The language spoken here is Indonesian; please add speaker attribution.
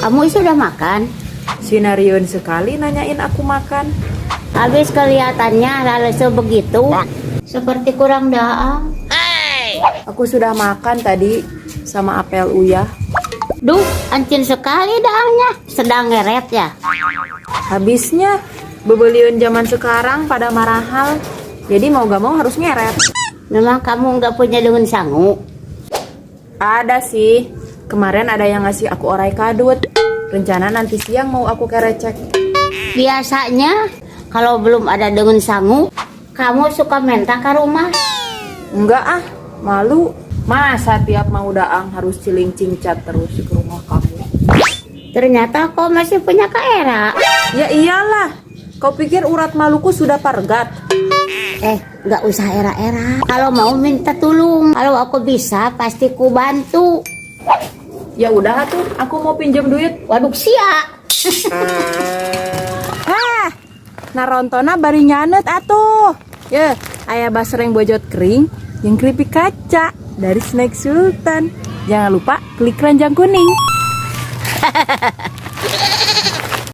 Speaker 1: Kamu sudah makan?
Speaker 2: Sinarion sekali nanyain aku makan.
Speaker 1: Habis kelihatannya lesu begitu. Seperti kurang daang.
Speaker 2: Aku sudah makan tadi sama apel uyah.
Speaker 1: Duh, ancin sekali daangnya. Sedang ngeret ya?
Speaker 2: Habisnya bebeliun zaman sekarang pada marahal. Jadi mau gak mau harus ngeret.
Speaker 1: Memang kamu nggak punya daun sangu?
Speaker 2: Ada sih. Kemarin ada yang ngasih aku orai kadut. Rencana nanti siang mau aku kerecek.
Speaker 1: Biasanya kalau belum ada daun sangu, kamu suka minta ke rumah?
Speaker 2: Enggak ah, malu. Masa tiap mau daang harus ciling-cingcat terus ke rumah kamu?
Speaker 1: Ternyata kau masih punya Kak.
Speaker 2: Ya iyalah. Kau pikir urat maluku sudah pargat?
Speaker 1: Nggak usah era-era. Kalau mau minta tolong, kalau aku bisa pasti ku bantu.
Speaker 2: Ya udah tuh, aku mau pinjam duit.
Speaker 1: Waduh sia.
Speaker 2: Narontona bari nyanet atuh. Ya, ayah basreng bojot kering yang keripik kaca dari Snack Sultan. Jangan lupa klik keranjang kuning.